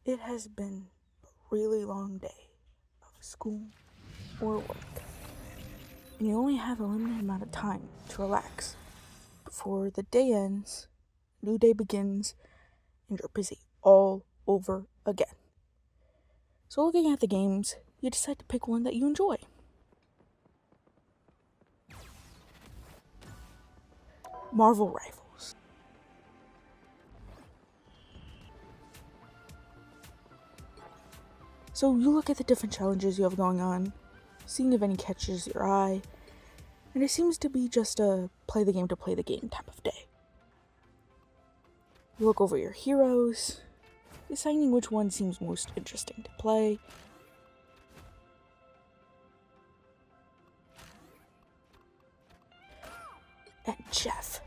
It has been a really long day of school or work, and you only have a limited amount of time to relax before the day ends, new day begins, and you're busy all over again. So looking at the games, you decide to pick one that you enjoy. Marvel Rivals. So you look at the different challenges you have going on, seeing if any catches your eye, and it seems to be just a play the game to play the game type of day. You look over your heroes, deciding which one seems most interesting to play. And Jeff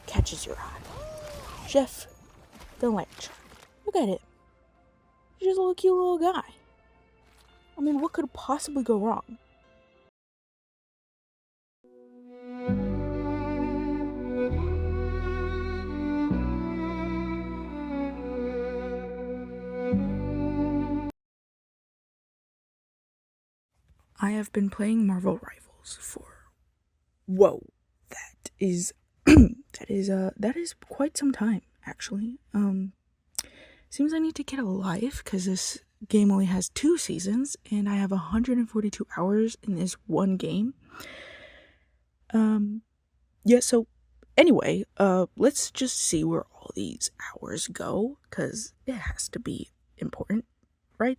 catches your eye. Jeff, the land shark. Look at it. He's just a little cute little guy. I mean, what could possibly go wrong? I have been playing Marvel Rivals for... Whoa, that is... that is quite some time, actually. Seems I need to get a life, because this game only has 2 seasons, and I have 142 hours in this one game. Yeah, so anyway, let's just see where all these hours go, because it has to be important, right?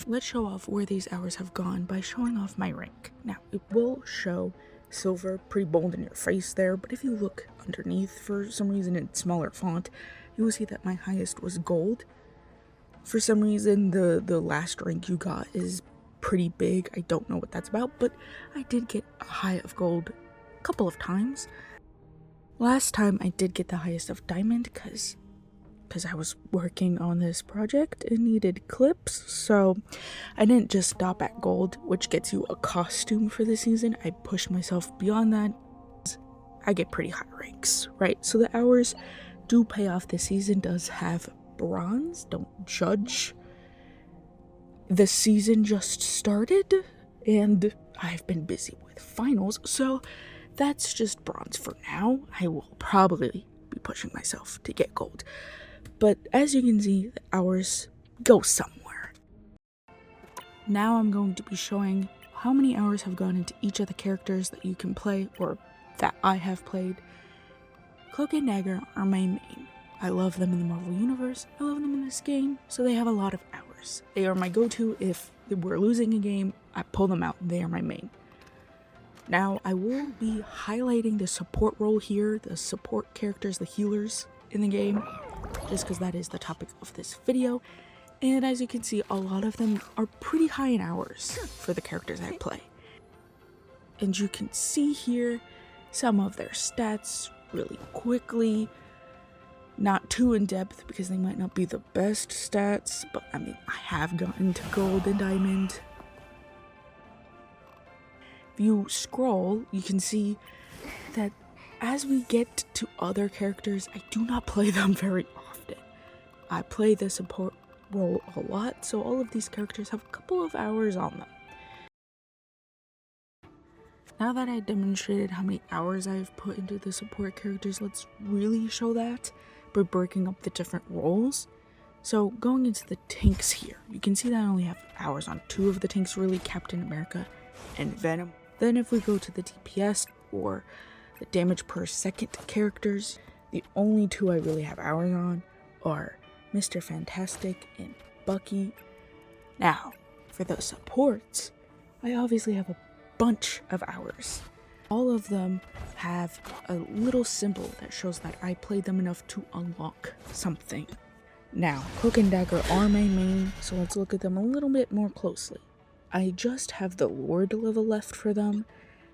Let's show off where these hours have gone by showing off my rank. Now, it will show silver pretty bold in your face there, but if you look underneath, for some reason in smaller font, you will see that my highest was gold. For some reason, the last rank you got is pretty big. I don't know what that's about, but I did get a high of gold a couple of times. Last time I did get the highest of diamond because I was working on this project and needed clips, so I didn't just stop at gold, which gets you a costume for the season. I pushed myself beyond that. I get pretty high ranks, right? So the hours do pay off. This season does have bronze. Don't judge. The season just started, and I've been busy with finals, so that's just bronze for now. I will probably be pushing myself to get gold. But as you can see, the hours go somewhere. Now I'm going to be showing how many hours have gone into each of the characters that you can play, or that I have played. Cloak and Dagger are my main. I love them in the Marvel Universe, I love them in this game, so they have a lot of hours. They are my go-to if we're losing a game, I pull them out, they are my main. Now, I will be highlighting the support role here, the support characters, the healers in the game, just because that is the topic of this video, and as you can see, a lot of them are pretty high in hours for the characters I play. And you can see here some of their stats really quickly, not too in depth because they might not be the best stats, but I mean, I have gotten to gold and diamond. If you scroll, you can see that as we get to other characters, I do not play them very often. I play the support role a lot, so all of these characters have a couple of hours on them. Now that I demonstrated how many hours I've put into the support characters, let's really show that by breaking up the different roles. So going into the tanks here, you can see that I only have hours on 2 of the tanks, really, Captain America and Venom. Then if we go to the DPS, or the damage per second characters, the only 2 I really have hours on are Mr. Fantastic and Bucky. Now, for the supports, I obviously have a bunch of hours. All of them have a little symbol that shows that I played them enough to unlock something. Now, Cloak and Dagger are my main, so let's look at them a little bit more closely. I just have the Lord level left for them.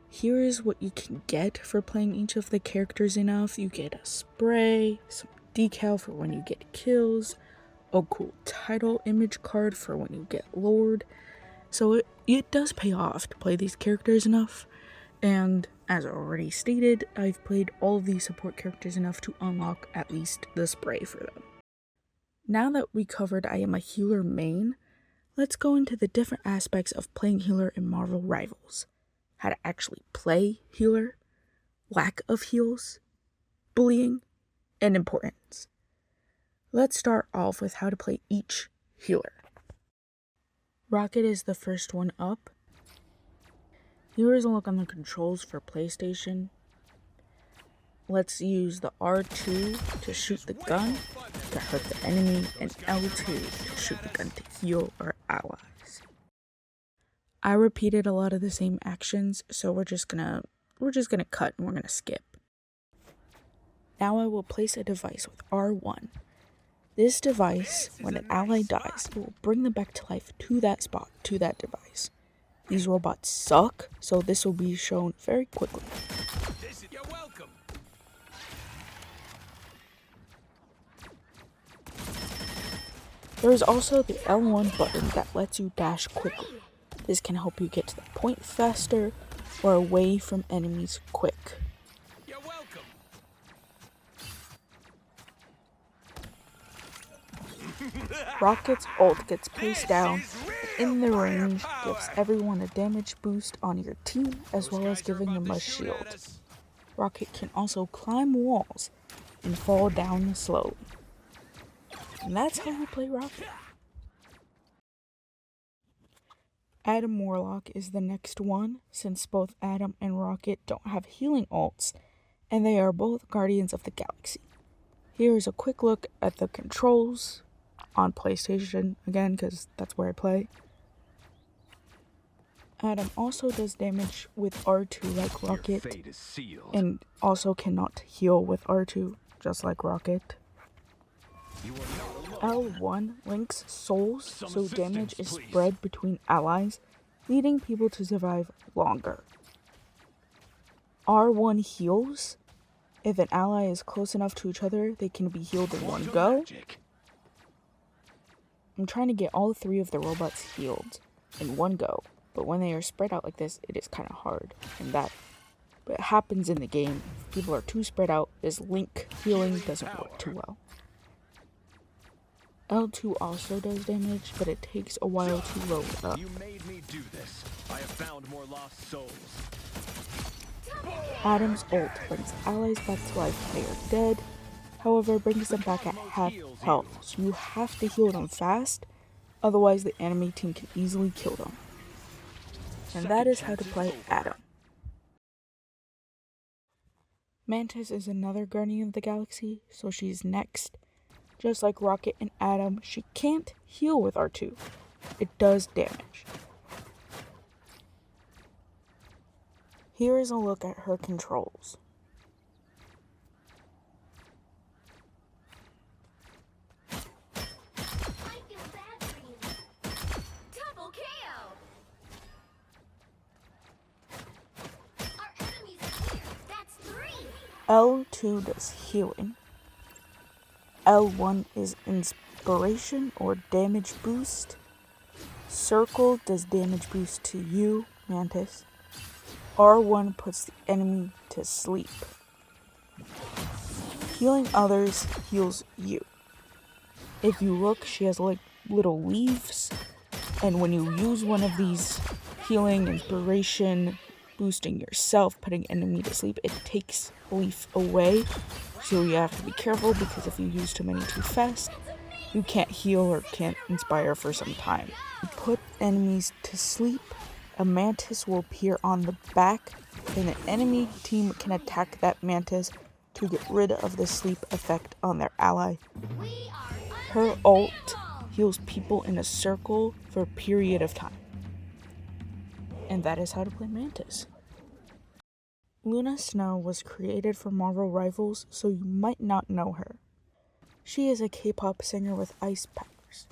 Here is what you can get for playing each of the characters enough. You get a spray, some decal for when you get kills, a cool title image card for when you get Lord. So it does pay off to play these characters enough, and As already stated, I've played all of these support characters enough to unlock at least the spray for them. Now that we covered I am a healer main, let's go into the different aspects of playing healer in Marvel Rivals. How to actually play healer, lack of heals, bullying, and importance. Let's start off with how to play each healer. Rocket is the first one up. Here is a look on the controls for PlayStation. Let's use the R2 to shoot the gun to hurt the enemy and L2 to shoot the gun to heal our allies. I repeated a lot of the same actions, so we're just gonna cut and we're gonna skip. Now I will place a device with R1. This device, when an ally dies, it will bring them back to life to that spot, to that device. These robots suck, so this will be shown very quickly. You're welcome. There is also the L1 button that lets you dash quickly. This can help you get to the point faster or away from enemies quick. You're welcome. Rocket's ult gets placed down in the range, gives everyone a damage boost on your team, as well as giving them a shield. Rocket can also climb walls and fall down slowly. And that's how you play Rocket. Adam Warlock is the next one, since both Adam and Rocket don't have healing ults, and they are both Guardians of the Galaxy. Here is a quick look at the controls on PlayStation, again, because that's where I play. Adam also does damage with R2 like Rocket, and also cannot heal with R2, just like Rocket. L1 links souls, so damage is spread between allies, leading people to survive longer. R1 heals. If an ally is close enough to each other, they can be healed in one go. I'm trying to get all three of the robots healed in one go, but when they are spread out like this, it is kind of hard, and that happens in the game. If people are too spread out, this link healing doesn't work too well. L2 also does damage, but it takes a while to load up. You made me do this. I have found more lost souls. Adam's ult brings allies back to life when they are dead, however brings them back at half health, so you have to heal them fast, otherwise the enemy team can easily kill them. And that is how to play Adam. Mantis is another Guardian of the Galaxy, so she's next. Just like Rocket and Adam, she can't heal with R2. It does damage. Here is a look at her controls. L2 does healing. L1 is inspiration or damage boost. Circle does damage boost to you, Mantis. R1 puts the enemy to sleep. Healing others heals you. If you look, she has like little leaves, and when you use one of these healing, inspiration, boosting yourself, putting enemy to sleep, it takes leaf away. So you have to be careful, because if you use too many too fast, you can't heal or can't inspire for some time. You put enemies to sleep, a mantis will appear on the back, and the enemy team can attack that mantis to get rid of the sleep effect on their ally. Her ult heals people in a circle for a period of time. And that is how to play Mantis. Luna Snow was created for Marvel Rivals, so you might not know her. She is a K-pop singer with ice powers.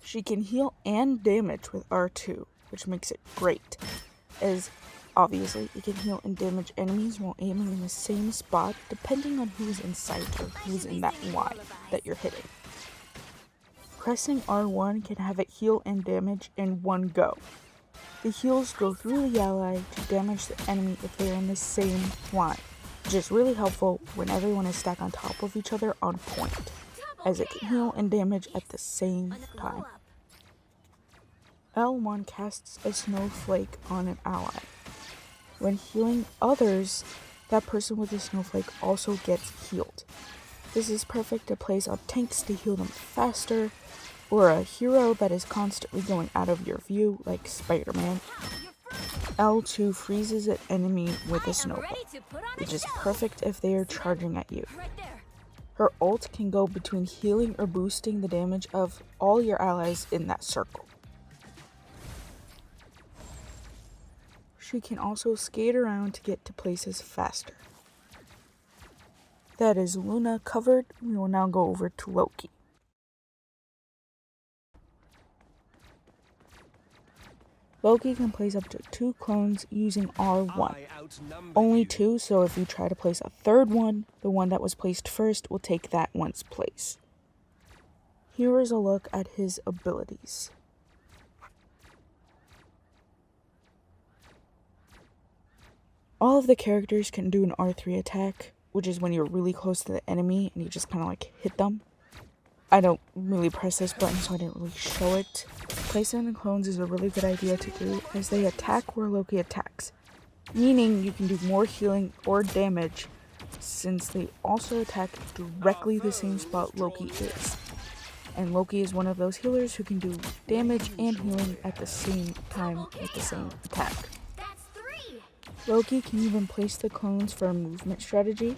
She can heal and damage with R2, which makes it great, as obviously it can heal and damage enemies while aiming in the same spot, depending on who's in sight or who's in that line that you're hitting. Pressing R1 can have it heal and damage in one go. The heals go through the ally to damage the enemy if they are in the same line, which is really helpful when everyone is stacked on top of each other on point, as it can heal and damage at the same time. L1 casts a snowflake on an ally. When healing others, that person with the snowflake also gets healed. This is perfect to place on tanks to heal them faster, or a hero that is constantly going out of your view, like Spider-Man. L2 freezes an enemy with a snowball, which is perfect if they are charging at you. Her ult can go between healing or boosting the damage of all your allies in that circle. She can also skate around to get to places faster. That is Luna covered. We will now go over to Loki. Loki can place up to 2 clones using R1. Only 2, so if you try to place a third one, the one that was placed first will take that one's place. Here is a look at his abilities. All of the characters can do an R3 attack, which is when you're really close to the enemy and you just kind of like hit them. I don't really press this button, so I didn't really show it. Placing the clones is a really good idea to do, as they attack where Loki attacks, meaning you can do more healing or damage since they also attack directly the same spot Loki is. And Loki is one of those healers who can do damage and healing at the same time with the same attack. Loki can even place the clones for a movement strategy.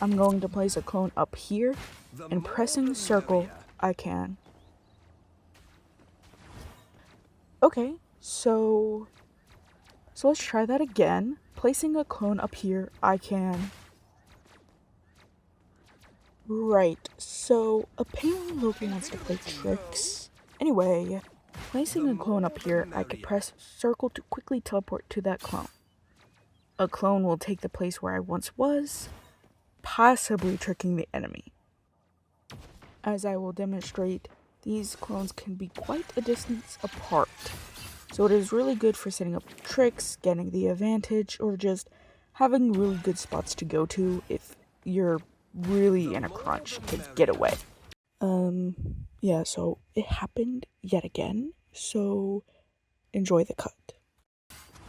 I'm going to place a clone up here, and pressing circle, I can. Okay, so let's try that again. Placing a clone up here, I can. Right, so apparently Loki wants to play tricks. Anyway, placing a clone up here, I could press circle to quickly teleport to that clone. A clone will take the place where I once was, possibly tricking the enemy. As I will demonstrate, these clones can be quite a distance apart, so it is really good for setting up tricks, getting the advantage, or just having really good spots to go to if you're really in a crunch to get away. Yeah, so it happened yet again, so enjoy the cut.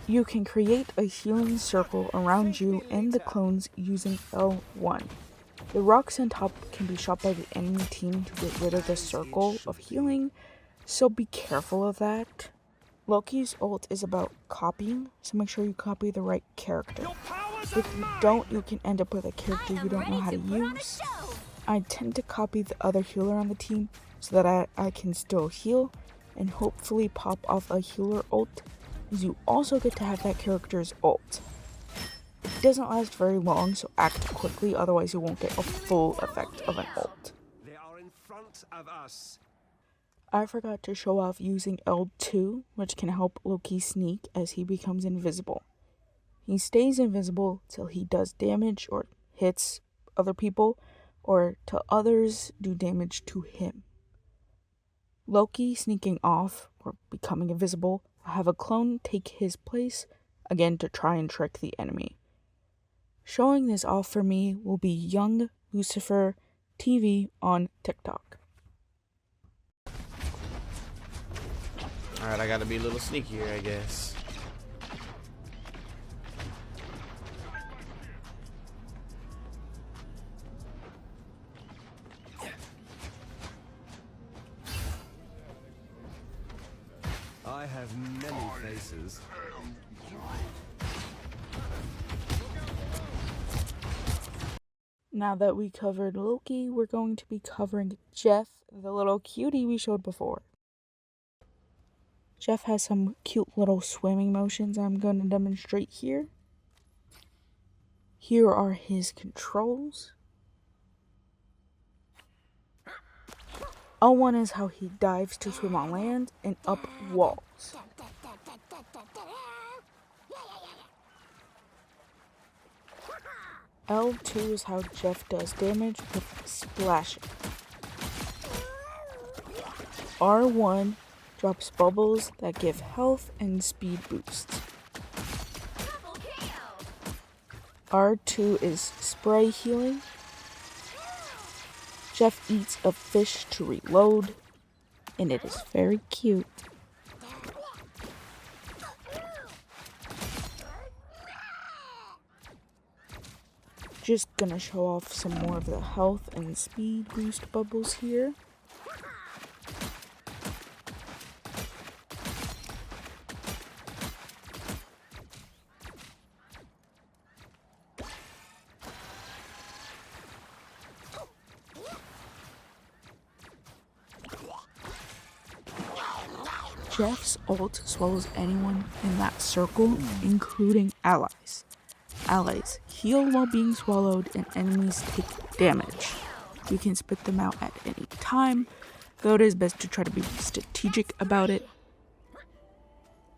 You can create a healing circle around you and the clones using L1. The rocks on top can be shot by the enemy team to get rid of the circle of healing, so be careful of that. Loki's ult is about copying, so make sure you copy the right character. If you don't, you can end up with a character you don't know how to use. I tend to copy the other healer on the team so that I can still heal and hopefully pop off a healer ult. You also get to have that character's ult. It doesn't last very long, so act quickly, otherwise you won't get a full effect of an ult. They are in front of us. I forgot to show off using L2, which can help Loki sneak as he becomes invisible. He stays invisible till he does damage or hits other people, or till others do damage to him. Loki sneaking off or becoming invisible will have a clone take his place, again to try and trick the enemy. Showing this off for me will be Young Lucifer TV on TikTok. Alright, I gotta be a little sneakier, I guess. I have many faces. Now that we covered Loki, we're going to be covering Jeff, the little cutie we showed before. Jeff has some cute little swimming motions I'm going to demonstrate here. Here are his controls. L1 is how he dives to swim on land and up walls. L2 is how Jeff does damage with splashing. R1 drops bubbles that give health and speed boosts. R2 is spray healing. Jeff eats a fish to reload, and it is very cute. Just gonna show off some more of the health and speed boost bubbles here. Jeff's ult swallows anyone in that circle, including allies. Allies heal while being swallowed and enemies take damage. You can spit them out at any time, though it is best to try to be strategic about it.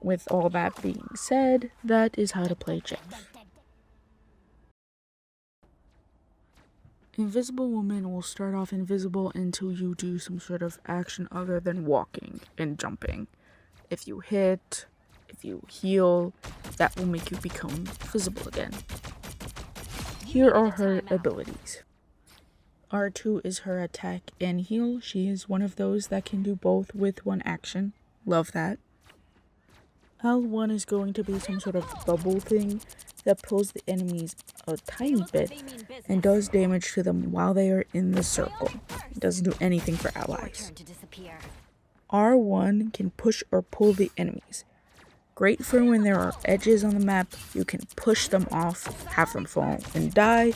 With all that being said, that is how to play Jeff. Invisible Woman will start off invisible until you do some sort of action other than walking and jumping. If you hit, if you heal, that will make you become visible again. Here are her abilities. R2 is her attack and heal. She is one of those that can do both with one action. Love that. L1 is going to be some sort of bubble thing that pulls the enemies a tiny bit and does damage to them while they are in the circle. It doesn't do anything for allies. R1 can push or pull the enemies. Great for when there are edges on the map. You can push them off, have them fall and die,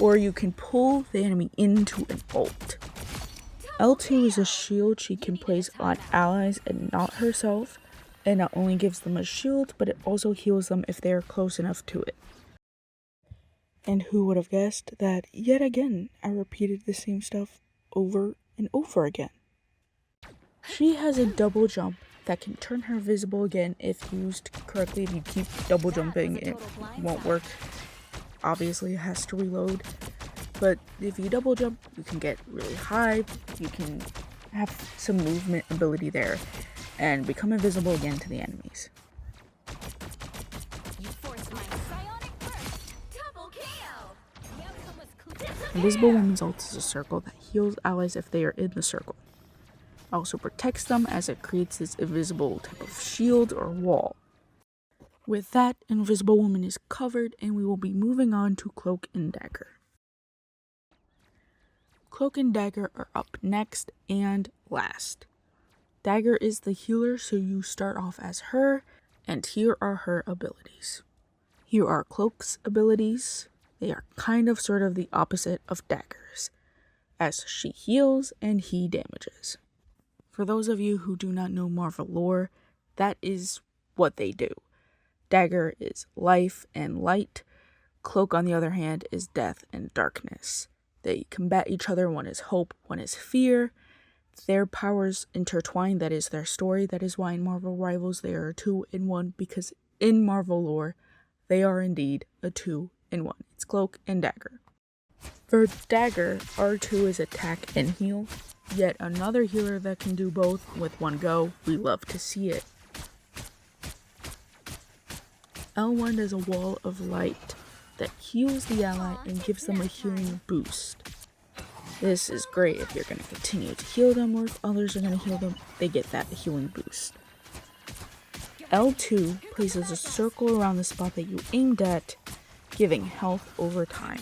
or you can pull the enemy into an ult. L2 is a shield she can place on allies and not herself. It not only gives them a shield, but it also heals them if they are close enough to it. And who would have guessed that yet again I repeated the same stuff over and over again. She has a double jump that can turn her visible again if used correctly. If you keep double jumping, it won't work. Obviously, it has to reload. But if you double jump, you can get really high. You can have some movement ability there and become invisible again to the enemies. Invisible Woman's ult is a circle that heals allies if they are in the circle. Also protects them as it creates this invisible type of shield or wall. With that, Invisible Woman is covered and we will be moving on to Cloak and Dagger. Cloak and Dagger are up next and last. Dagger is the healer, so you start off as her, and here are her abilities. Here are Cloak's abilities. They are kind of sort of the opposite of Dagger's, as she heals and he damages. For those of you who do not know Marvel lore, that is what they do. Dagger is life and light. Cloak, on the other hand, is death and darkness. They combat each other. One is hope, one is fear. Their powers intertwine. That is their story. That is why in Marvel Rivals they are a 2-in-1, because in Marvel lore, they are indeed a 2-in-1. It's Cloak and Dagger. For Dagger, R2 is attack and heal. Yet another healer that can do both with one go. We love to see it. L1 does a wall of light that heals the ally and gives them a healing boost. This is great if you're going to continue to heal them, or if others are going to heal them, they get that healing boost. L2 places a circle around the spot that you aimed at, giving health over time.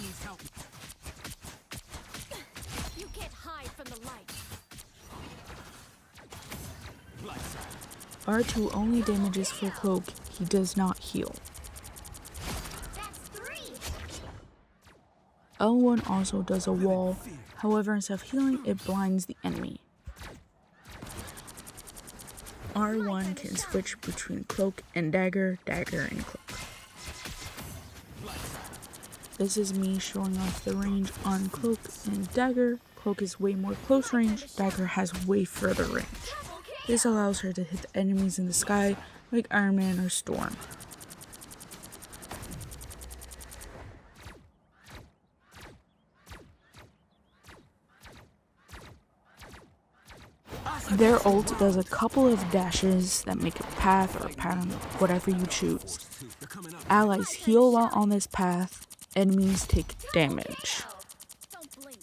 R2 only damages for Cloak, he does not heal. L1 also does a wall, however instead of healing, it blinds the enemy. R1 can switch between Cloak and Dagger, Dagger and Cloak. This is me showing off the range on Cloak and Dagger. Cloak is way more close range, Dagger has way further range. This allows her to hit the enemies in the sky like Iron Man or Storm. Their ult does a couple of dashes that make a path or a pattern, whatever you choose. Allies heal while on this path, enemies take damage.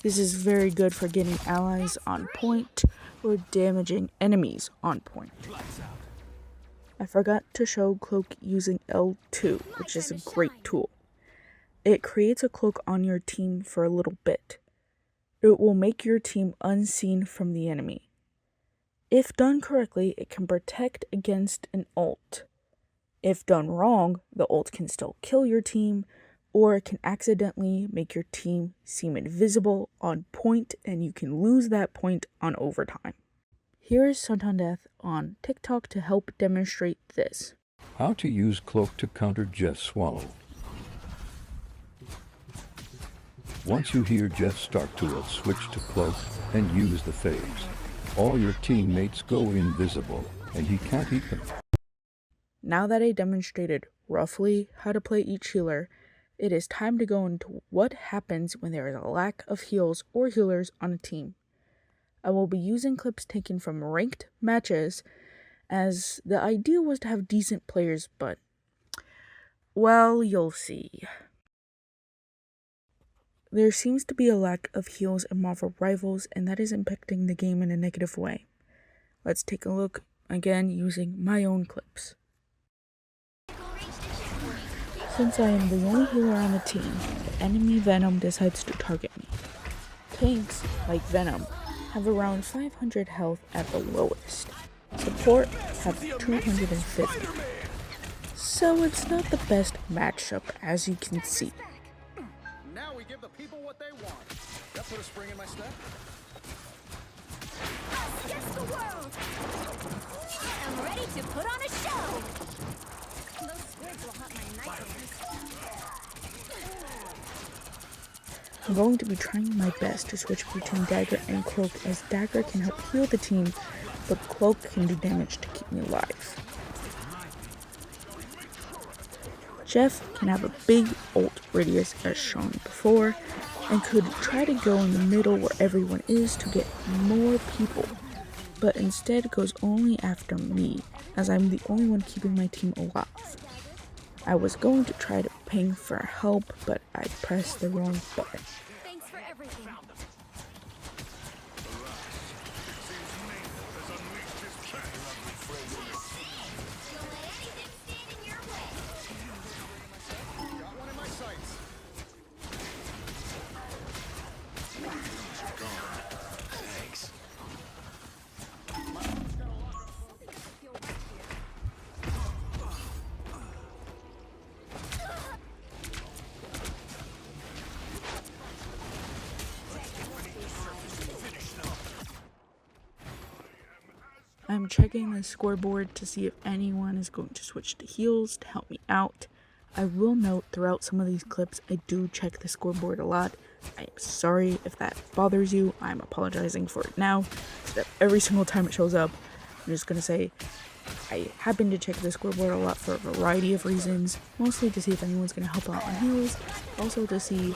This is very good for getting allies on point or damaging enemies on point. I forgot to show Cloak using L2, which is a great tool. It creates a cloak on your team for a little bit. It will make your team unseen from the enemy. If done correctly, it can protect against an ult. If done wrong, the ult can still kill your team, or it can accidentally make your team seem invisible on point, and you can lose that point on overtime. Here is Suntandeath on TikTok to help demonstrate this. How to use Cloak to counter Jeff Swallow. Once you hear Jeff start to ult, switch to Cloak and use the phase. All your teammates go invisible, and he can't eat them. Now that I demonstrated roughly how to play each healer, it is time to go into what happens when there is a lack of heals or healers on a team. I will be using clips taken from ranked matches, as the idea was to have decent players, but, well, you'll see. There seems to be a lack of heals in Marvel Rivals, and that is impacting the game in a negative way. Let's take a look, again using my own clips. Since I am the only healer on the team, the enemy Venom decides to target me. Tanks, like Venom, have around 500 health at the lowest. Support have 250. So it's not the best matchup, as you can see. Now we give the people what they want. That put a spring in my step. Against the world! I'm ready to put on a show! Those squids will hunt my nightmares. I'm going to be trying my best to switch between Dagger and Cloak, as Dagger can help heal the team, but Cloak can do damage to keep me alive. Jeff can have a big ult radius as shown before, and could try to go in the middle where everyone is to get more people, but instead goes only after me, as I'm the only one keeping my team alive. I was going to try to ping for help, but I pressed the wrong button. Thanks for everything. Got one in my sights. I'm checking the scoreboard to see if anyone is going to switch to heals to help me out. I will note throughout some of these clips I do check the scoreboard a lot. I am sorry if that bothers you. I'm apologizing for it now. So that every single time it shows up, I'm just gonna say I happen to check the scoreboard a lot for a variety of reasons. Mostly to see if anyone's gonna help out on heals. Also to see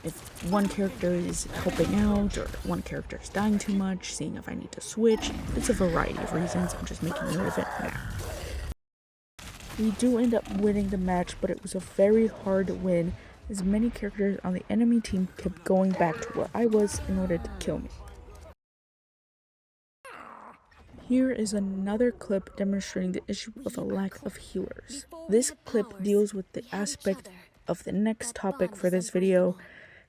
if one character is helping out or one character is dying too much, seeing if I need to switch. It's a variety of reasons. I'm just making note of it now. We do end up winning the match, but it was a very hard win, as many characters on the enemy team kept going back to where I was in order to kill me. Here is another clip demonstrating the issue of a lack of healers. This clip deals with the aspect of the next topic for this video,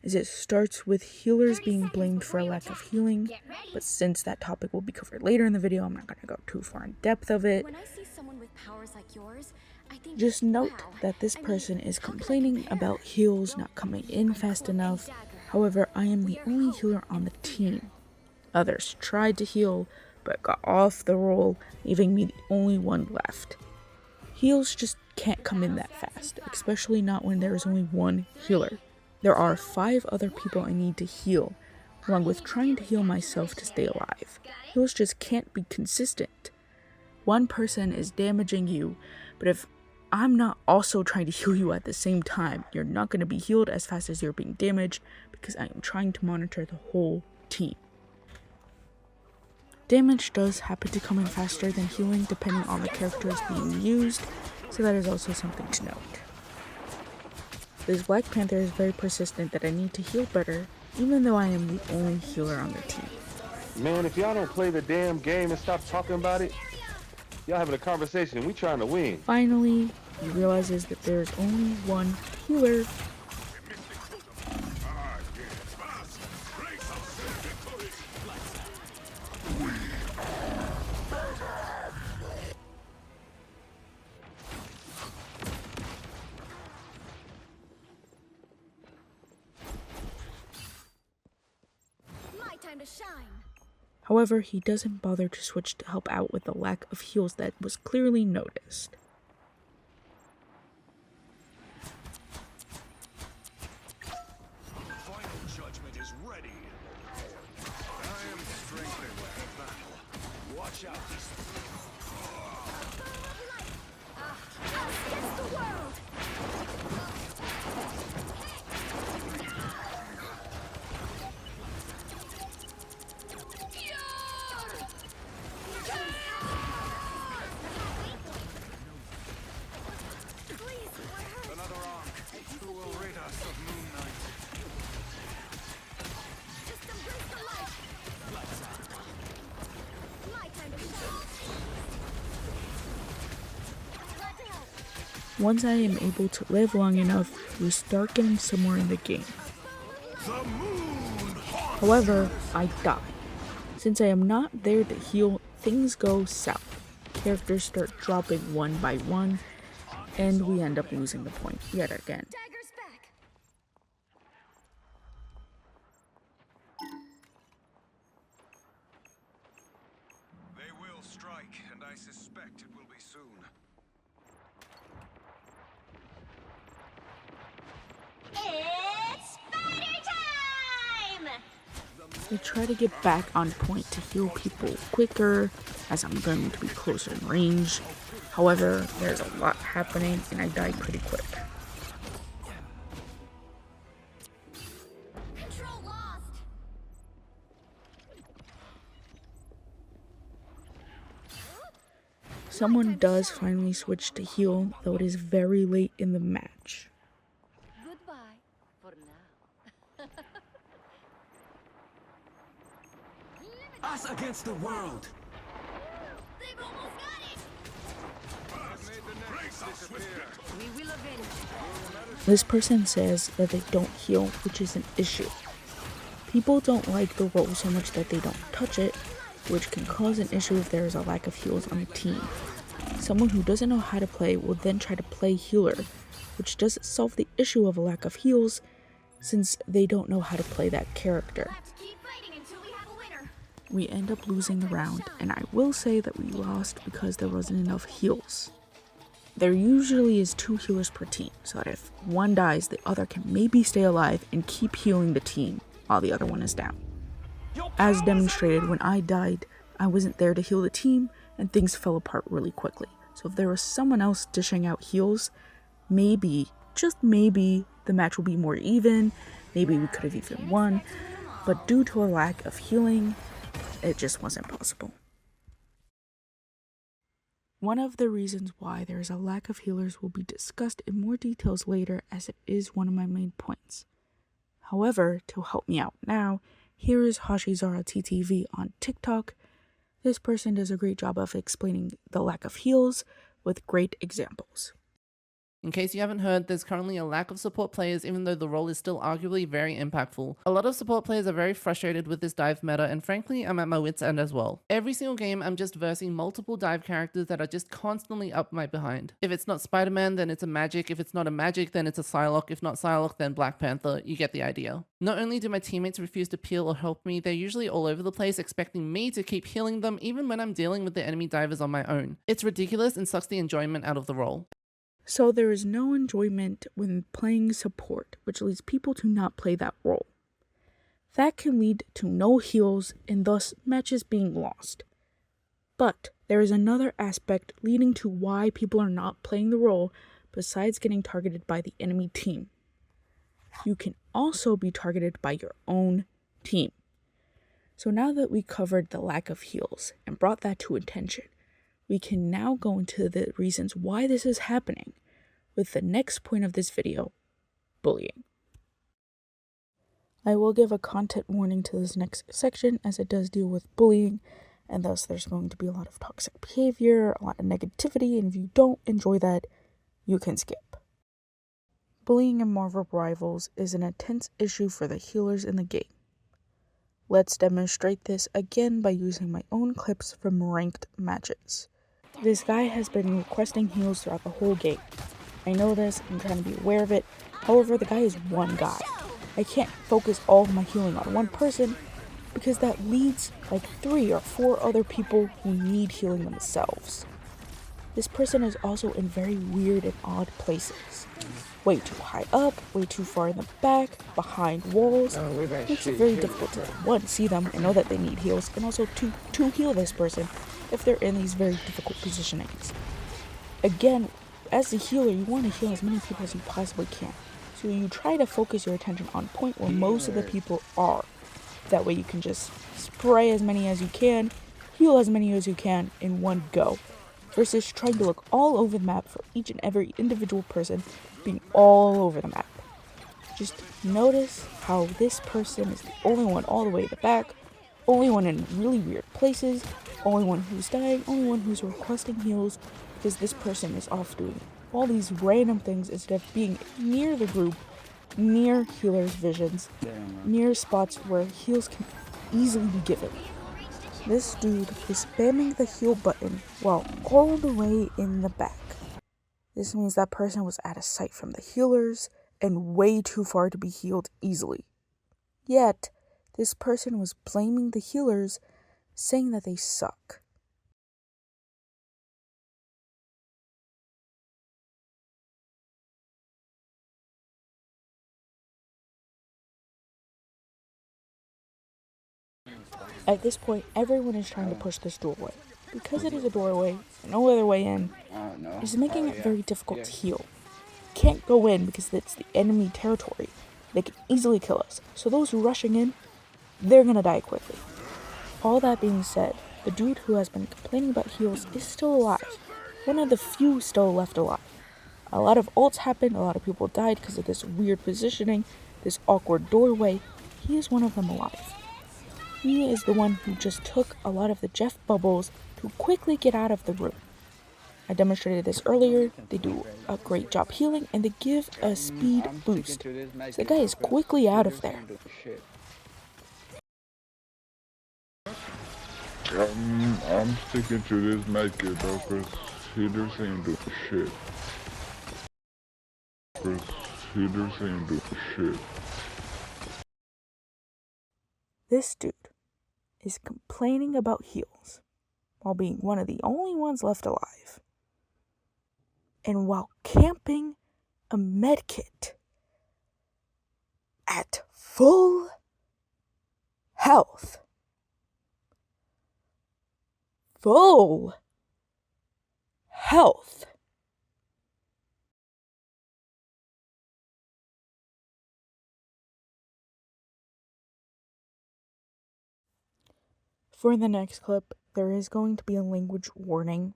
as it starts with healers being blamed for a lack of healing, but since that topic will be covered later in the video, I'm not going to go too far in depth of it. When I see someone with powers like yours, I think, Just note wow. that this I mean, person is how could I complaining compare? about heals not coming in fast enough. However, I am the only healer on the team. Others tried to heal, but got off the roll, leaving me the only one left. Heals just can't come in that fast, especially not when there is only one healer. There are 5 other people I need to heal, along with trying to heal myself to stay alive. Heals just can't be consistent. One person is damaging you, but if I'm not also trying to heal you at the same time, you're not going to be healed as fast as you're being damaged, because I am trying to monitor the whole team. Damage does happen to come in faster than healing depending on the characters being used, so that is also something to note. This Black Panther is very persistent that I need to heal better, even though I am the only healer on the team. Man, if y'all don't play the damn game and stop talking about it, y'all having a conversation, we trying to win. Finally, he realizes that there is only one healer. My time to shine. However, he doesn't bother to switch to help out with the lack of heals that was clearly noticed. Final judgment is ready. I am strengthened for battle. Watch out. Against the world. Another arc. Who will rid us of Moon Knight? Just embrace the light. My time to shine. Glad to help. Once I am able to live long enough, we start getting somewhere in the game. The moon haunts. However, I die. Since I am not there to heal, things go south. Characters start dropping one by one, and we end up losing the point yet again. Dagger's back. They will strike, and I suspect it will be soon. It's spider time! I try to get back on point to heal people quicker, as I'm going to be closer in range. However, there's a lot happening, and I die pretty quick. Control lost. Someone does finally switch to heal, though it is very late in the match. Goodbye for now. Us against the world. They've almost got it. We will avenge. This person says that they don't heal, which is an issue. People don't like the role so much that they don't touch it, which can cause an issue if there is a lack of heals on the team. Someone who doesn't know how to play will then try to play healer, which doesn't solve the issue of a lack of heals, since they don't know how to play that character. We'll have to keep fighting until we have a winner. We end up losing the round, and I will say that we lost because there wasn't enough heals. There usually is 2 healers per team, so that if one dies, the other can maybe stay alive and keep healing the team while the other one is down. As demonstrated, when I died, I wasn't there to heal the team, and things fell apart really quickly. So if there was someone else dishing out heals, maybe, just maybe, the match will be more even, maybe we could have even won, but due to a lack of healing, it just wasn't possible. One of the reasons why there is a lack of healers will be discussed in more details later, as it is one of my main points. However, to help me out now, here is Hashizara TTV on TikTok. This person does a great job of explaining the lack of heals with great examples. In case you haven't heard, there's currently a lack of support players even though the role is still arguably very impactful. A lot of support players are very frustrated with this dive meta, and frankly, I'm at my wit's end as well. Every single game, I'm just versing multiple dive characters that are just constantly up my behind. If it's not Spider-Man, then it's a Magic. If it's not a Magic, then it's a Psylocke. If not Psylocke, then Black Panther. You get the idea. Not only do my teammates refuse to peel or help me, they're usually all over the place expecting me to keep healing them even when I'm dealing with the enemy divers on my own. It's ridiculous and sucks the enjoyment out of the role. So there is no enjoyment when playing support, which leads people to not play that role. That can lead to no heals and thus matches being lost. But there is another aspect leading to why people are not playing the role besides getting targeted by the enemy team. You can also be targeted by your own team. So now that we covered the lack of heals and brought that to attention, we can now go into the reasons why this is happening with the next point of this video, bullying. I will give a content warning to this next section as it does deal with bullying, and thus there's going to be a lot of toxic behavior, a lot of negativity, and if you don't enjoy that, you can skip. Bullying in Marvel Rivals is an intense issue for the healers in the game. Let's demonstrate this again by using my own clips from ranked matches. This guy has been requesting heals throughout the whole game. I know this, I'm trying to be aware of it, however the guy is one guy. I can't focus all of my healing on one person because that leads like 3 or 4 other people who need healing themselves. This person is also in very weird and odd places. Way too high up, way too far in the back, behind walls. Makes it very difficult to 1, see them and know that they need heals, and also 2, heal this person if they're in these very difficult positionings. Again, as a healer, you want to heal as many people as you possibly can. So you try to focus your attention on point where most of the people are. That way you can just spray as many as you can, heal as many as you can in one go, versus trying to look all over the map for each and every individual person being all over the map. Just notice how this person is the only one all the way to the back, only one in really weird places, only one who's dying, only one who's requesting heals, because this person is off doing all these random things instead of being near the group, near healers' visions, near spots where heals can easily be given. This dude is spamming the heal button while all the way in the back. This means that person was out of sight from the healers and way too far to be healed easily. Yet, this person was blaming the healers, saying that they suck. At this point, everyone is trying to push this doorway. Because it is a doorway, no other way in, is making it very difficult to heal. Can't go in because it's the enemy territory. They can easily kill us, so those rushing in, they're gonna die quickly. All that being said, the dude who has been complaining about heals is still alive. One of the few still left alive. A lot of ults happened, a lot of people died because of this weird positioning, this awkward doorway. He is one of them alive. He is the one who just took a lot of the Jeff bubbles to quickly get out of the room. I demonstrated this earlier. They do a great job healing and they give a speed boost. So the guy is quickly out of there. I'm sticking to this medkit though, cause healers ain't doing shit. This dude is complaining about heals while being one of the only ones left alive. And while camping a medkit at full health. Full health. For the next clip, there is going to be a language warning.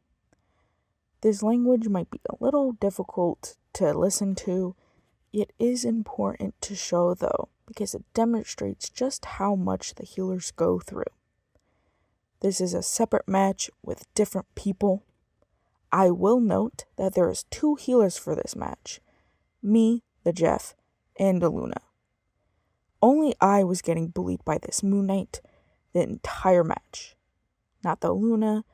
This language might be a little difficult to listen to. It is important to show though, because it demonstrates just how much the healers go through. This is a separate match with different people. I will note that there is 2 healers for this match. Me, the Jeff, and the Luna. Only I was getting bullied by this Moon Knight the entire match. Not the Luna,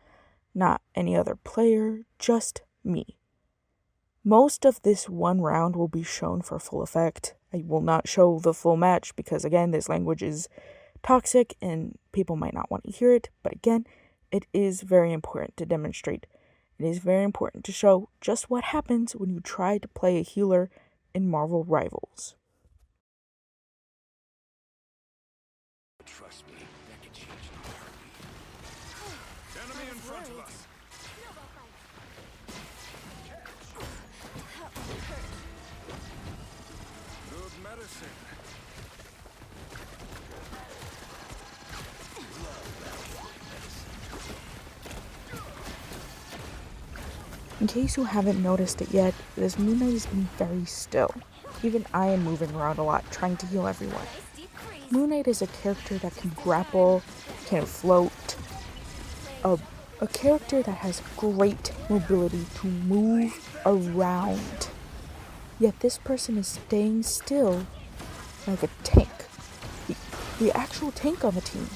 not any other player, just me. Most of this one round will be shown for full effect. I will not show the full match because again, this language is toxic and people might not want to hear it, but again, it is very important to demonstrate. It is very important to show just what happens when you try to play a healer in Marvel Rivals. Trust me, that can change in a heartbeat. Enemy in front of us. Good medicine. In case you haven't noticed it yet, this Moon Knight has been very still. Even I am moving around a lot, trying to heal everyone. Moon Knight is a character that can grapple, can float, a character that has great mobility to move around. Yet this person is staying still like a tank. The actual tank on the team,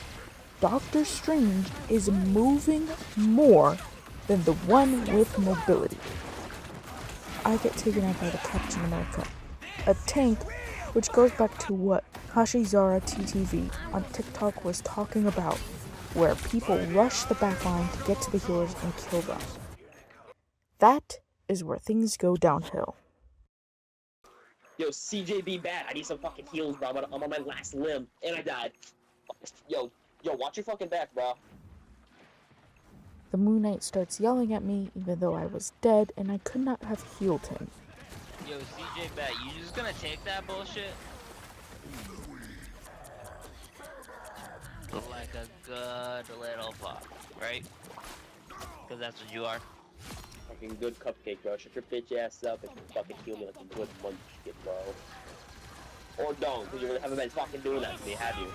Doctor Strange, is moving more than the one with mobility. I get taken out by the Captain America, a tank, which goes back to what Hashizara TTV on TikTok was talking about, where people rush the backline to get to the healers and kill them. That is where things go downhill. Yo, CJ be bad. I need some fucking heals, bro. I'm on my last limb, and I died. Yo, watch your fucking back, bro. The Moon Knight starts yelling at me even though I was dead and I could not have healed him. Yo, CJ bet, you just gonna take that bullshit? Like a good little fuck, right? Because that's what you are. Fucking good cupcake, bro. Shut your bitch ass up and fucking heal me like a good munchkin, bro. Or don't, because you haven't been fucking doing that to me, have you?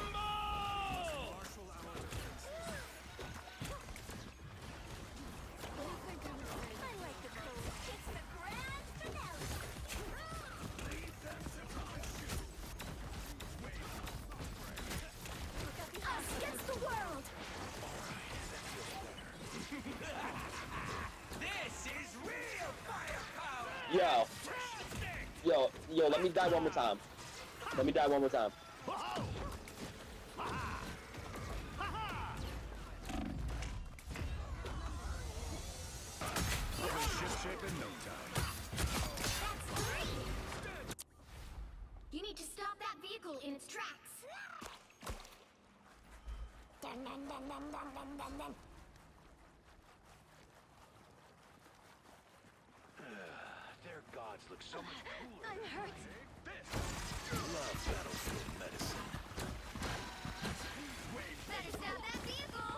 Yo, let me die one more time. Let me die one more time. You need to stop that vehicle in its tracks. Their gods look so much cooler. I'm hurt. Love battlefield medicine. Better stop that vehicle.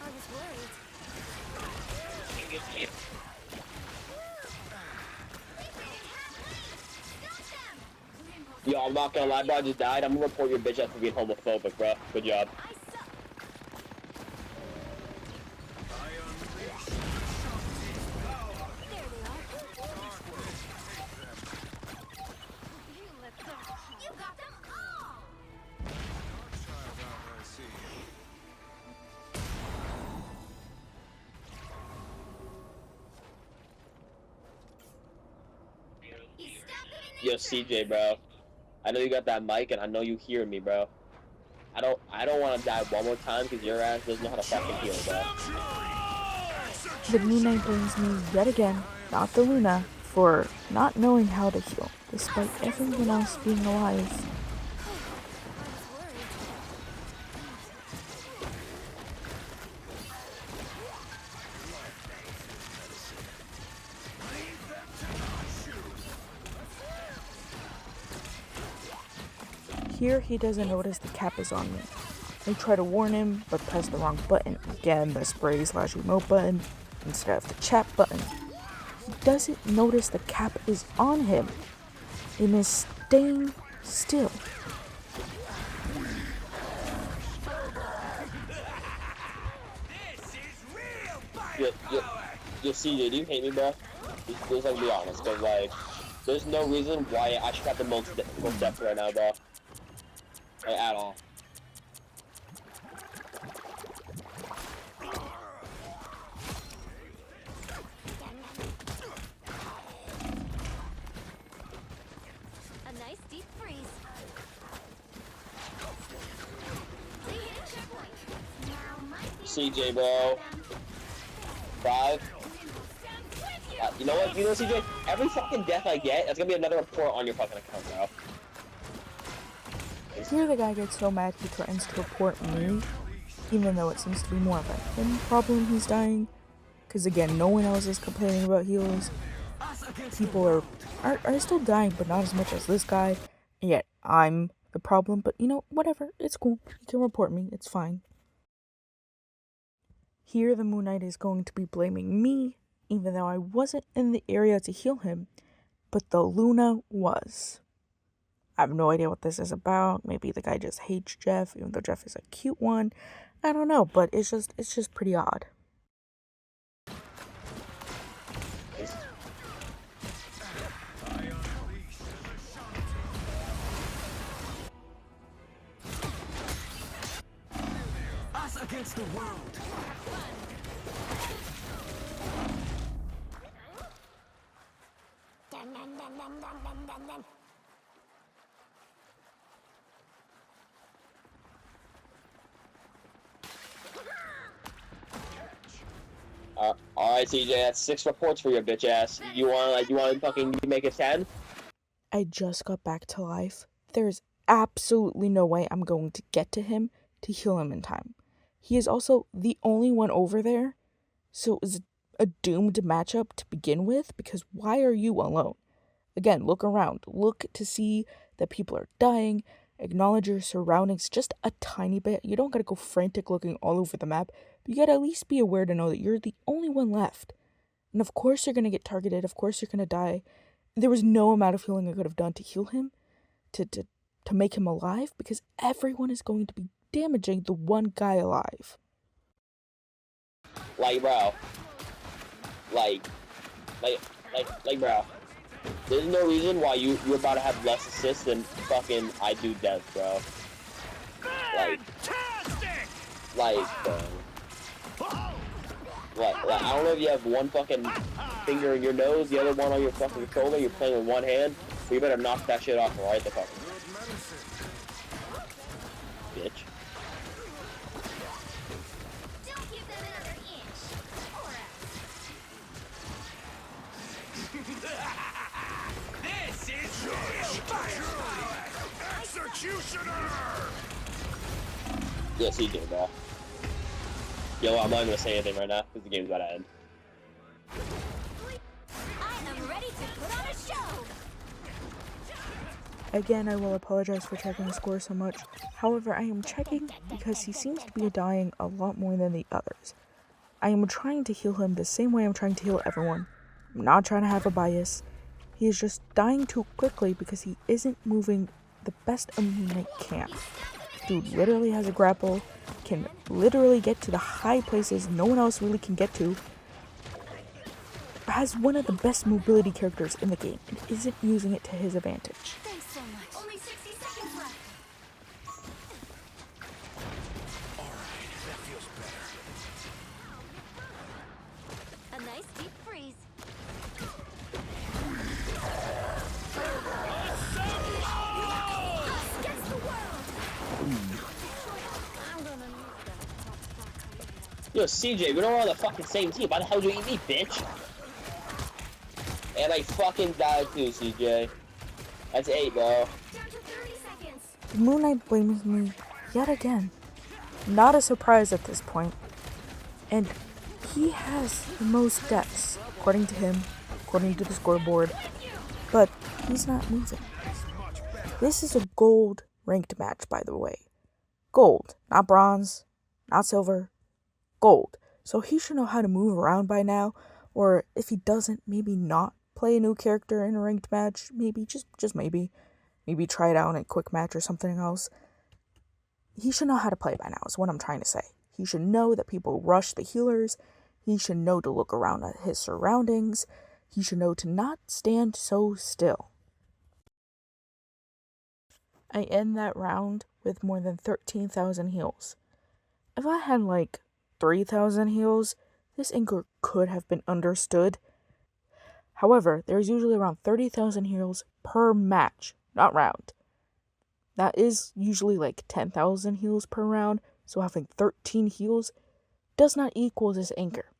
I was worried. Yo, I'm not gonna lie, bro. I just died. I'm gonna report your bitch ass for being homophobic, bro. Good job. Yo, CJ, bro. I know you got that mic, and I know you hear me, bro. I don't want to die one more time because your ass doesn't know how to fucking heal, bro. The Moon Knight blames me yet again, not the Luna, for not knowing how to heal, despite everyone else being alive. Here, he doesn't notice the cap is on me. I try to warn him, but press the wrong button. Again, the spray/emote button instead of the chat button. He doesn't notice the cap is on him and is staying still. Yo, CJ, do you hate me, bro? Just like, be honest, cause like, there's no reason why I should have the most depth right now, bro. Like, at all. A nice deep freeze. CJ, bro. 5. You know what? You know, CJ? Every fucking death I get, that's gonna be another report on your fucking account, bro. Here the guy gets so mad he threatens to report me, even though it seems to be more of a him problem he's dying. Because again, no one else is complaining about heals. People are still dying, but not as much as this guy. And yet, I'm the problem, but you know, whatever, it's cool. He can report me, it's fine. Here, the Moon Knight is going to be blaming me, even though I wasn't in the area to heal him, but the Luna was. I have no idea what this is about. Maybe the guy just hates Jeff, even though Jeff is a cute one. I don't know, but it's just pretty odd. Us against the world. Alright, CJ, that's 6 reports for your bitch ass. You wanna fucking make it 10? I just got back to life. There's absolutely no way I'm going to get to him to heal him in time. He is also the only one over there, so it was a doomed matchup to begin with, because why are you alone? Again, look around. Look to see that people are dying. Acknowledge your surroundings just a tiny bit. You don't gotta go frantic looking all over the map. But you gotta at least be aware to know that you're the only one left. And of course you're gonna get targeted. Of course you're gonna die. There was no amount of healing I could have done to heal him, to make him alive, because everyone is going to be damaging the one guy alive. Like, bro. Like, bro. There's no reason why you're about to have less assists than fucking I do death, bro. Like, bro. Like, I don't know if you have one fucking finger in your nose, the other one on your fucking shoulder, you're playing with one hand, but you better knock that shit off right the fuck. Bitch. Don't give them another inch. This is Executioner! Yes, he did, bro. Yo, I'm not even gonna say anything right now, because the game's about to end. I am ready to put on a show. Again, I will apologize for checking the score so much. However, I am checking because he seems to be dying a lot more than the others. I am trying to heal him the same way I'm trying to heal everyone. I'm not trying to have a bias. He is just dying too quickly because he isn't moving the best a Moon Knight can. Dude literally has a grapple, can literally get to the high places no one else really can get to, has one of the best mobility characters in the game, and isn't using it to his advantage. Thanks so much. Only 60 seconds left. That feels better. A nice deep freeze. Us against the world. I'm gonna need that. Yo, CJ, we don't on the fucking same team. Why the hell do you eat me, bitch? And I fucking died too, CJ. That's 8, bro. Down to 30 seconds. Moon Knight blames me yet again. Not a surprise at this point. And he has the most deaths, according to him, according to the scoreboard. But he's not moving. This is a gold ranked match, by the way. Gold, not bronze, not silver. Gold. So he should know how to move around by now. Or if he doesn't, maybe not play a new character in a ranked match. Maybe, just maybe. Maybe try it out in a quick match or something else. He should know how to play by now, is what I'm trying to say. He should know that people rush the healers. He should know to look around at his surroundings. He should know to not stand so still. I end that round with more than 13,000 heals. If I had like 3,000 heals, this anchor could have been understood. However, there's usually around 30,000 heals per match, not round. That is usually like 10,000 heals per round, so having 13 heals does not equal this anchor.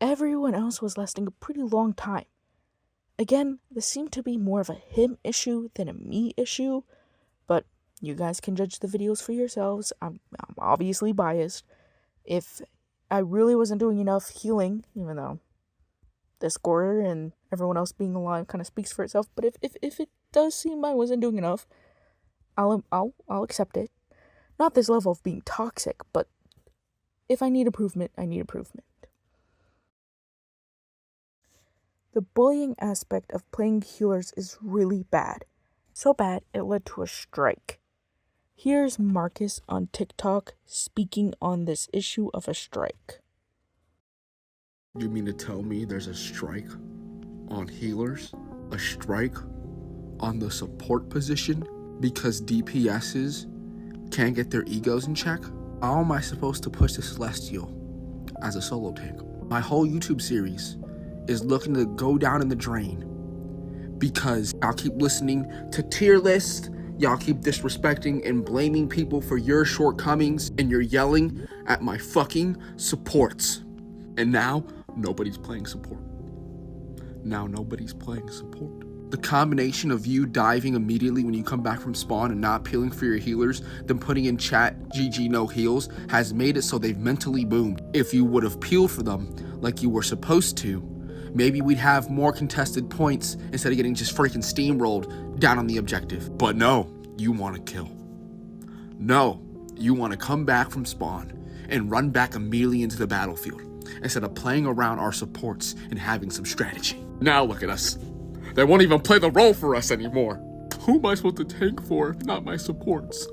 Everyone else was lasting a pretty long time. Again, this seemed to be more of a him issue than a me issue, but you guys can judge the videos for yourselves. I'm obviously biased. If I really wasn't doing enough healing, even though the scorer and everyone else being alive kind of speaks for itself, but if it does seem I wasn't doing enough, I'll accept it. Not this level of being toxic, but if I need improvement, I need improvement. The bullying aspect of playing healers is really bad. So bad, it led to a strike. Here's Marcus on TikTok speaking on this issue of a strike. You mean to tell me there's a strike on healers? A strike on the support position? Because DPSs can't get their egos in check? How am I supposed to push the Celestial as a solo tank? My whole YouTube series is looking to go down in the drain because y'all keep listening to tier lists, y'all keep disrespecting and blaming people for your shortcomings, and you're yelling at my fucking supports. And now, nobody's playing support. The combination of you diving immediately when you come back from spawn and not peeling for your healers, then putting in chat GG no heals, has made it so they've mentally boomed. If you would have peeled for them like you were supposed to, maybe we'd have more contested points instead of getting just freaking steamrolled down on the objective. But no, you want to kill. No, you want to come back from spawn and run back immediately into the battlefield instead of playing around our supports and having some strategy. Now look at us. They won't even play the role for us anymore. Who am I supposed to tank for if not my supports?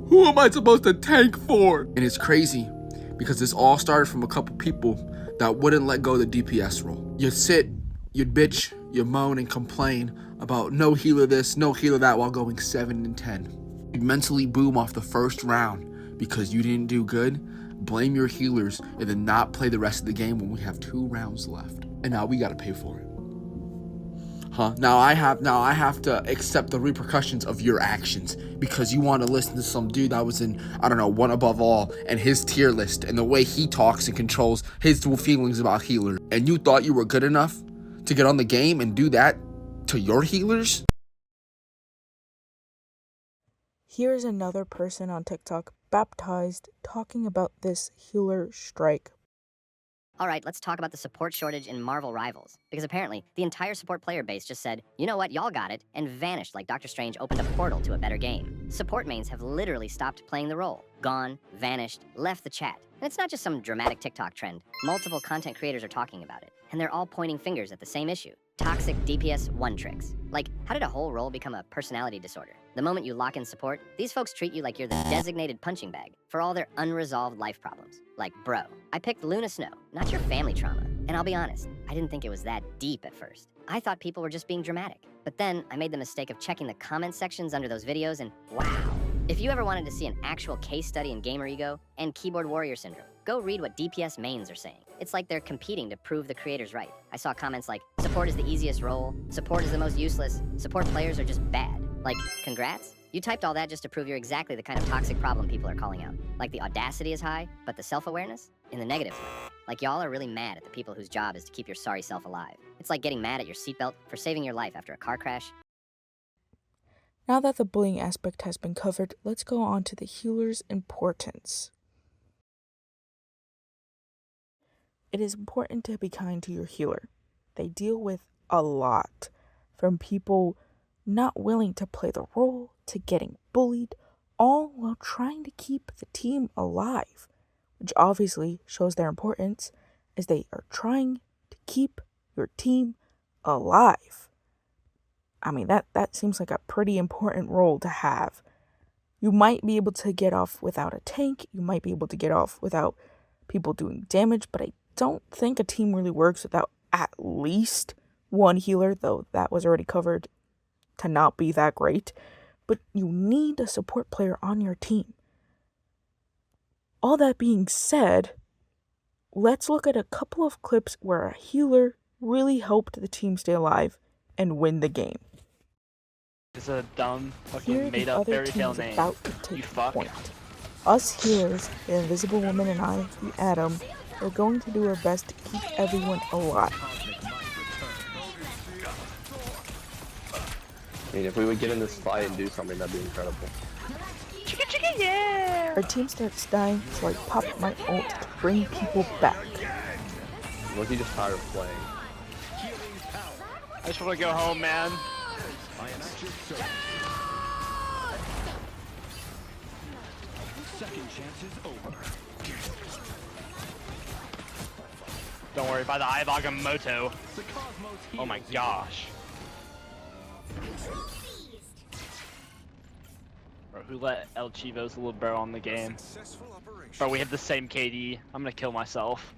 Who am I supposed to tank for? And it's crazy because this all started from a couple people that wouldn't let go of the DPS role. You'd sit, you'd bitch, you'd moan and complain about no healer this, no healer that while going 7 and 10. You'd mentally boom off the first round because you didn't do good, blame your healers, and then not play the rest of the game when we have 2 rounds left. And now we gotta pay for it. Now I have to accept the repercussions of your actions because you want to listen to some dude that was in, I don't know, one above all and his tier list and the way he talks and controls his feelings about healers. And you thought you were good enough to get on the game and do that to your healers? Here's another person on TikTok, Baptized, talking about this healer strike. Alright, let's talk about the support shortage in Marvel Rivals. Because apparently, the entire support player base just said, you know what, y'all got it, and vanished like Doctor Strange opened a portal to a better game. Support mains have literally stopped playing the role. Gone, vanished, left the chat. And it's not just some dramatic TikTok trend. Multiple content creators are talking about it. And they're all pointing fingers at the same issue. Toxic DPS one tricks. Like, how did a whole role become a personality disorder? The moment you lock in support, these folks treat you like you're the designated punching bag for all their unresolved life problems. Like, bro, I picked Luna Snow, not your family trauma. And I'll be honest, I didn't think it was that deep at first. I thought people were just being dramatic. But then I made the mistake of checking the comment sections under those videos and wow. If you ever wanted to see an actual case study in gamer ego and keyboard warrior syndrome, go read what DPS mains are saying. It's like they're competing to prove the creators right. I saw comments like, support is the easiest role, support is the most useless, support players are just bad. Like, congrats? You typed all that just to prove you're exactly the kind of toxic problem people are calling out. Like the audacity is high, but the self-awareness? In the negative way. Like y'all are really mad at the people whose job is to keep your sorry self alive. It's like getting mad at your seatbelt for saving your life after a car crash. Now that the bullying aspect has been covered, let's go on to the healer's importance. It is important to be kind to your healer. They deal with a lot, from people not willing to play the role to getting bullied, all while trying to keep the team alive, which obviously shows their importance as they are trying to keep your team alive. I mean, that seems like a pretty important role to have. You might be able to get off without a tank, you might be able to get off without people doing damage, but I don't think a team really works without at least one healer, though that was already covered to not be that great. But you need a support player on your team. All that being said, let's look at a couple of clips where a healer really helped the team stay alive and win the game. It's a dumb fucking Here made the up other fairy tale team's name. about to take You fuck. point. Us healers, the Invisible Woman and I, the Atom, are going to do our best to keep everyone alive. I mean, if we would get in this fight and do something, that'd be incredible. Yeah! Our team starts dying, so I pop my ult to bring people back. Was he just tired of playing? I just want to go home, man. second chance is over. Don't worry, by the Eye of Agamotto. Oh my gosh. Bro, who let El Chivo's little bro on the game? Bro, we have the same KD. I'm gonna kill myself.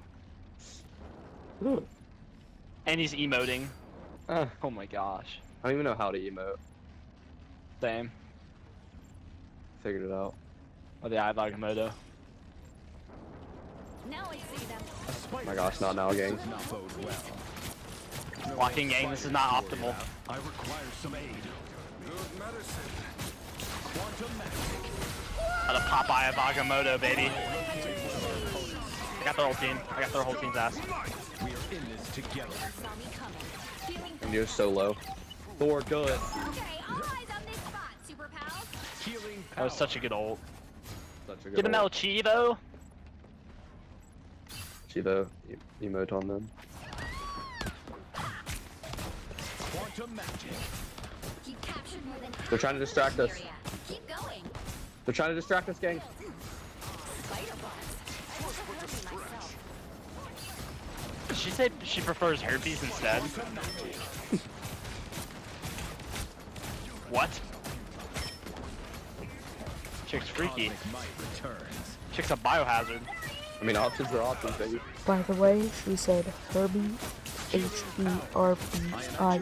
And he's emoting. Oh my gosh. I don't even know how to emote. Same. Figured it out. Oh, the Eye of Agamotto. Now I see them. Oh my gosh, not now, gang. Walking gang, this is not optimal. I require some aid. Good medicine. Quantum magic. Got a pop Eye of Agamotto, baby. I got their whole team. I got their whole team's ass. We are in this together. And you're so low. Thor, kill it. Okay, all eyes on this spot, super pals. Healing That was such a good ult. Such a good Get him El ult. Chivo. Chivo, emote on them. quantum magic. You captured more than They're trying to distract us. Keep going. They're trying to distract us, gang. Spider bots. I wish I could be myself. She said she prefers herpes instead. What? Chick's freaky. Chick's a biohazard. I mean, options are options, baby. By the way, she said Herbie, H-E-R-B-I-E,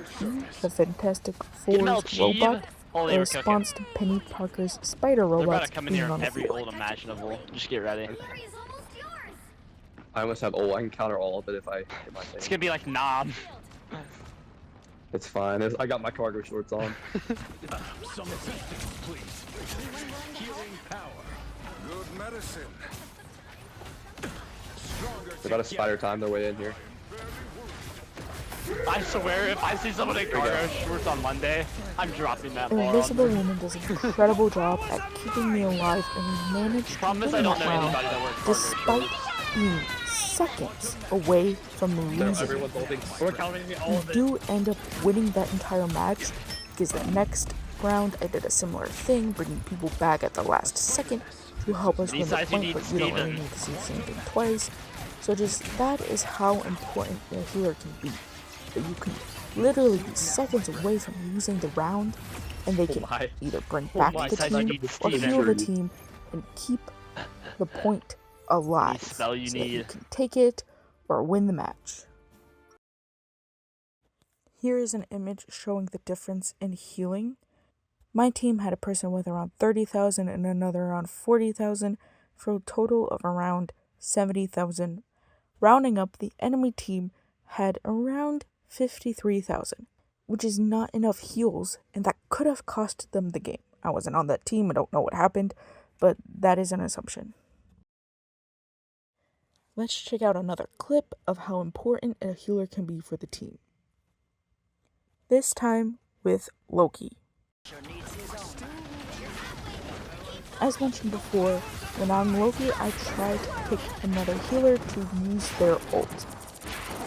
the Fantastic Four's robot, Holy, in we're response to Penny Parker's spider They're about robots to come in being here on the every field. ult imaginable. Just get ready. I almost have ult. I can counter all of it if I get my thing. It's gonna be like Nom. It's fine. I got my cargo shorts on. Some assistance, please. Healing power. Good medicine. It's about a spider time their way in here. I swear, if I see someone in cargo shorts on Monday, I'm dropping that An ball. invisible woman does an incredible job at keeping me alive, and we managed to Problem is, I win don't that know round anybody that wears cargo despite being seconds away from losing. Everyone's ulting. We're counting all We of it. do end up winning that entire match because the next round I did a similar thing, bringing people back at the last second to help us win the Besides, you point, need but you don't really Steven. need to see the same thing twice. So just that is how important a healer can be. That you can literally be seconds away from losing the round, and they can my. either bring Oh back my, the besides you team need or Steven. heal the team and keep the point alive, spell you so that you need. can take it or win the match. Here is an image showing the difference in healing. My team had a person with around 30,000 and another around 40,000 for a total of around 70,000. Rounding up, the enemy team had around 53,000, which is not enough heals, and that could have cost them the game. I wasn't on that team, I don't know what happened, but that is an assumption. Let's check out another clip of how important a healer can be for the team. This time with Loki. As mentioned before, when I'm Loki, I try to pick another healer to use their ult.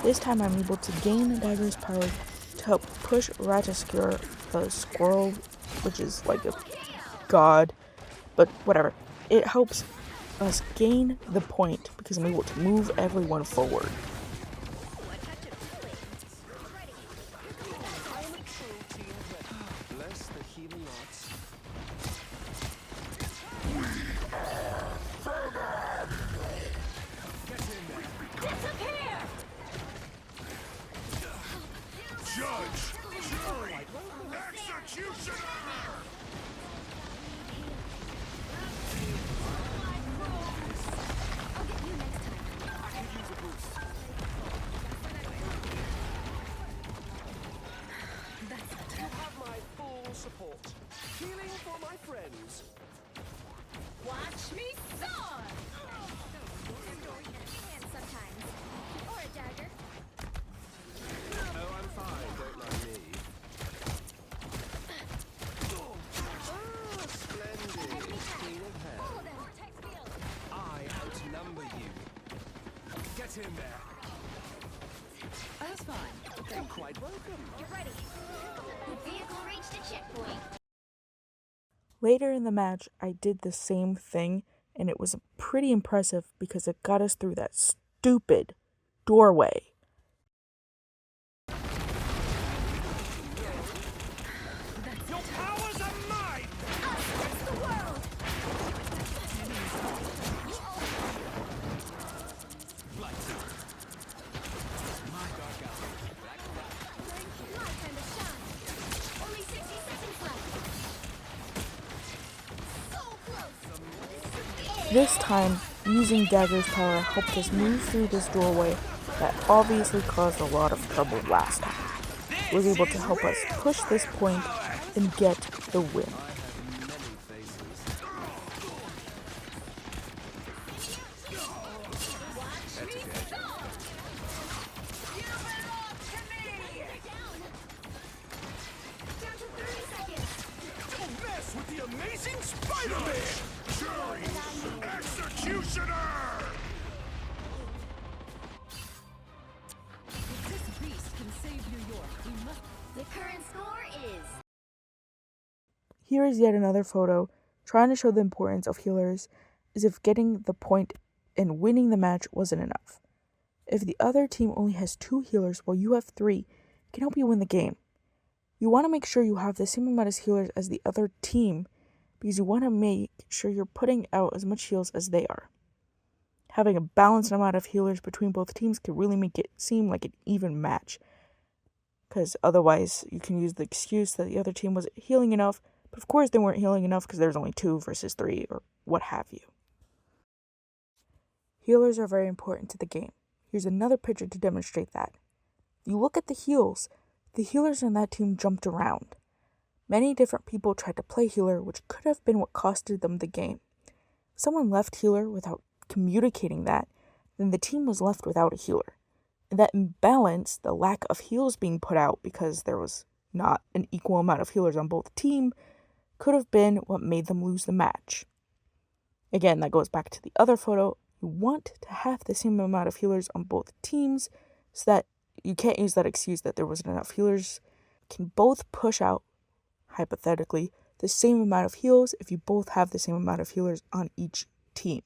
This time I'm able to gain Dagger's power to help push Rataskura, the squirrel, which is like a god, but whatever. It helps us gain the point because I'm able to move everyone forward. Bless the healing arts. Judge, jury, executioner. You have my full support. Healing for my friends. Watch me soar! Sometimes. Or a dagger. Oh, I'm fine. Don't mind me. Oh, splendid. Queen of hell. I outnumber you. Get in there. That's fine. You're quite welcome. You're ready. The vehicle reached a checkpoint. Later in the match, I did the same thing and it was pretty impressive because it got us through that stupid doorway. Your powers are mine! Against the world! My dark hour. My time to shine. Only 60 seconds left. So close. This time, using Dagger's power helped us move through this doorway that obviously caused a lot of trouble last time. It was able to help us push this point and get the win. Don't mess with the amazing Spider-Man! Jury Executioner! This beast can save New York. We must. The current score is. Here is yet another photo trying to show the importance of healers as if getting the point and winning the match wasn't enough. If the other team only has 2 healers while you have 3, it can help you win the game. You want to make sure you have the same amount of healers as the other team because you want to make sure you're putting out as much heals as they are. Having a balanced amount of healers between both teams can really make it seem like an even match, because otherwise you can use the excuse that the other team wasn't healing enough, but of course they weren't healing enough because there's only 2 versus 3 or what have you. Healers are very important to the game. Here's another picture to demonstrate that. If you look at the heals, the healers on that team jumped around. Many different people tried to play healer, which could have been what costed them the game. If someone left healer without communicating that, then the team was left without a healer. And that imbalance, the lack of heals being put out because there was not an equal amount of healers on both teams, could have been what made them lose the match. Again, that goes back to the other photo. You want to have the same amount of healers on both teams so that you can't use that excuse that there wasn't enough healers. You can both push out, hypothetically, the same amount of heals if you both have the same amount of healers on each team.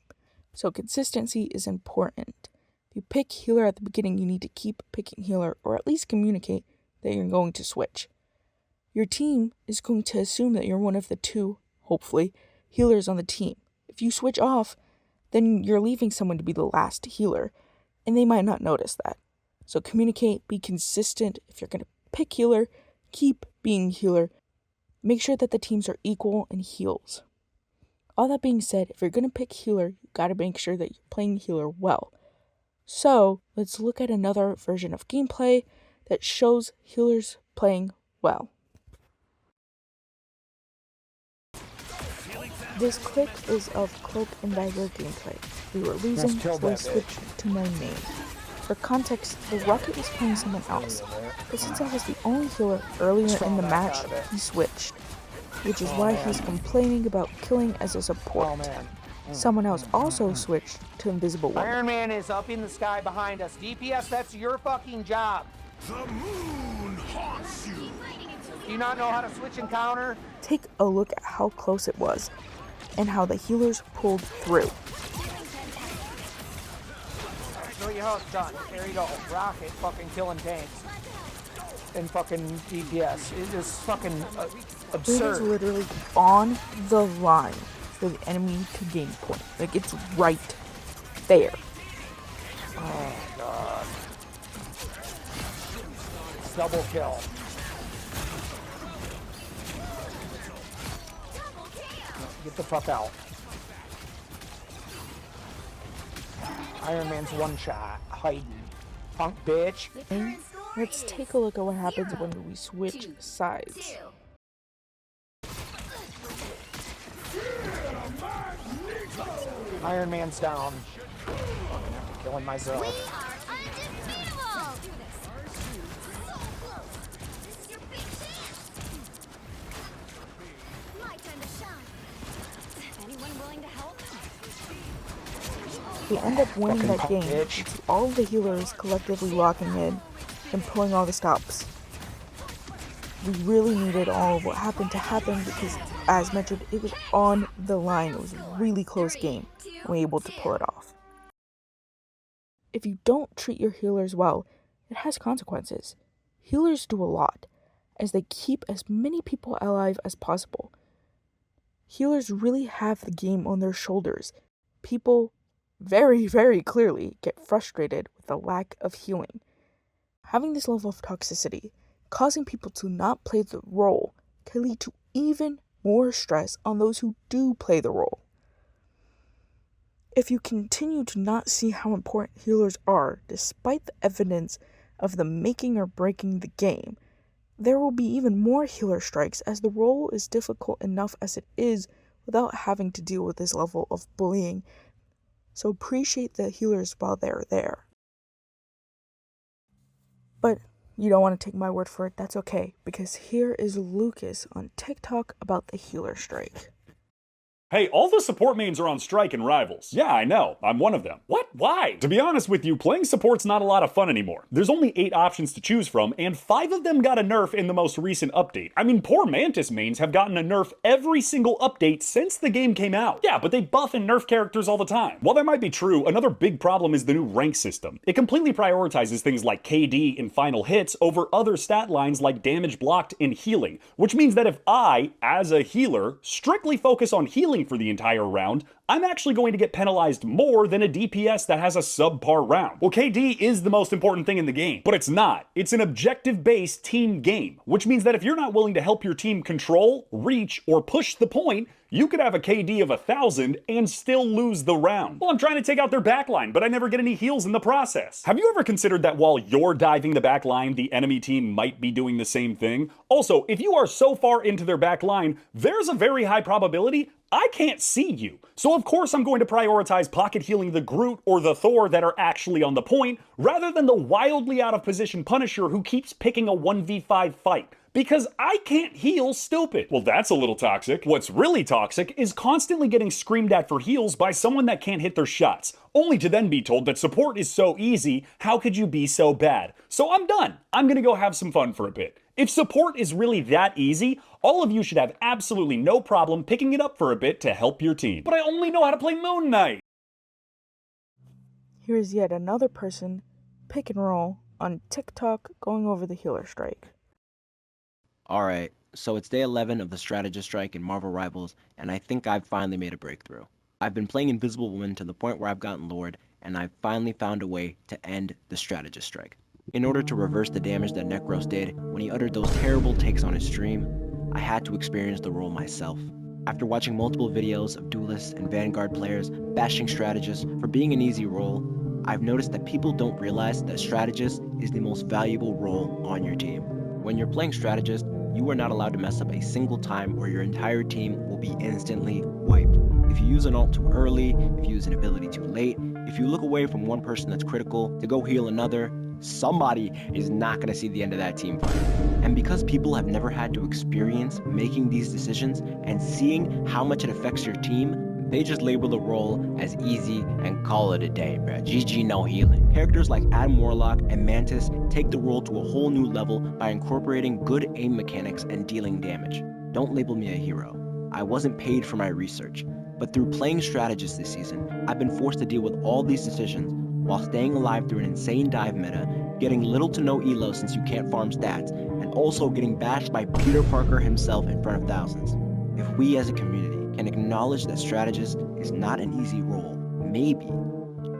So consistency is important. If you pick healer at the beginning, you need to keep picking healer or at least communicate that you're going to switch. Your team is going to assume that you're one of the 2, hopefully, healers on the team. If you switch off, then you're leaving someone to be the last healer, and they might not notice that. So communicate, be consistent. If you're going to pick healer, keep being healer. Make sure that the teams are equal in heals. All that being said, if you're going to pick healer, you got to make sure that you're playing healer well. So let's look at another version of gameplay that shows healers playing well. This clip is of Cloak and Dagger gameplay. We were losing, so I switched to my main. For context, the Rocket was playing someone else, but since I was the only healer earlier in the match, he switched, which is why he's complaining about killing as a support. Someone else also switched to Invisible Woman. Iron Man is up in the sky behind us. DPS, that's your fucking job. The moon haunts you! Do you not know how to switch and counter? Take a look at how close it was, and how the healers pulled through. Show you how it's done. There you go. Rocket fucking killing tanks. And fucking DPS. It is fucking absurd. It is literally on the line for the enemy to gain point. Like, it's right there. Oh, God. Double kill. Get the fuck out. Iron Man's one shot. Hiding. Punk bitch. And let's take a look at what happens when we switch sides. Iron Man's down. Killing myself. We end up winning that game with all of the healers collectively locking in and pulling all the stops. We really needed all of what happened to happen because as mentioned, it was on the line. It was a really close game, and we were able to pull it off. If you don't treat your healers well, it has consequences. Healers do a lot, as they keep as many people alive as possible. Healers really have the game on their shoulders. People very, very clearly get frustrated with the lack of healing. Having this level of toxicity, causing people to not play the role, can lead to even more stress on those who do play the role. If you continue to not see how important healers are, despite the evidence of them making or breaking the game, there will be even more healer strikes, as the role is difficult enough as it is without having to deal with this level of bullying. So appreciate the healers while they're there. But you don't want to take my word for it, that's okay, because here is Lucas on TikTok about the healer strike. Hey, all the support mains are on strike in Rivals. Yeah, I know. I'm one of them. What? Why? To be honest with you, playing support's not a lot of fun anymore. There's only 8 options to choose from, and 5 of them got a nerf in the most recent update. I mean, poor Mantis mains have gotten a nerf every single update since the game came out. Yeah, but they buff and nerf characters all the time. While that might be true, another big problem is the new rank system. It completely prioritizes things like KD and final hits over other stat lines like damage blocked and healing, which means that if I, as a healer, strictly focus on healing for the entire round, I'm actually going to get penalized more than a DPS that has a subpar round. Well, KD is the most important thing in the game, but it's not. It's an objective-based team game, which means that if you're not willing to help your team control, reach, or push the point, you could have a KD of 1,000 and still lose the round. Well, I'm trying to take out their backline, but I never get any heals in the process. Have you ever considered that while you're diving the backline, the enemy team might be doing the same thing? Also, if you are so far into their backline, there's a very high probability I can't see you. So of course I'm going to prioritize pocket healing the Groot or the Thor that are actually on the point, rather than the wildly out of position Punisher who keeps picking a 1v5 fight. Because I can't heal stupid. Well, that's a little toxic. What's really toxic is constantly getting screamed at for heals by someone that can't hit their shots, only to then be told that support is so easy, how could you be so bad? So I'm done. I'm gonna go have some fun for a bit. If support is really that easy, all of you should have absolutely no problem picking it up for a bit to help your team. But I only know how to play Moon Knight. Here's yet another person, pick and roll, on TikTok going over the healer strike. Alright, so it's day 11 of the Strategist Strike in Marvel Rivals, and I think I've finally made a breakthrough. I've been playing Invisible Woman to the point where I've gotten Lord, and I've finally found a way to end the Strategist Strike. In order to reverse the damage that Necros did when he uttered those terrible takes on his stream, I had to experience the role myself. After watching multiple videos of duelists and Vanguard players bashing Strategists for being an easy role, I've noticed that people don't realize that Strategist is the most valuable role on your team. When you're playing Strategist, you are not allowed to mess up a single time or your entire team will be instantly wiped. If you use an ult too early, if you use an ability too late, if you look away from one person that's critical to go heal another, somebody is not going to see the end of that team fight. And because people have never had to experience making these decisions and seeing how much it affects your team, they just label the role as easy and call it a day, bruh. GG, no healing. Characters like Adam Warlock and Mantis take the role to a whole new level by incorporating good aim mechanics and dealing damage. Don't label me a hero. I wasn't paid for my research, but through playing Strategist this season, I've been forced to deal with all these decisions while staying alive through an insane dive meta, getting little to no elo since you can't farm stats, and also getting bashed by Peter Parker himself in front of thousands. If we as a community can acknowledge that Strategist is not an easy role, maybe,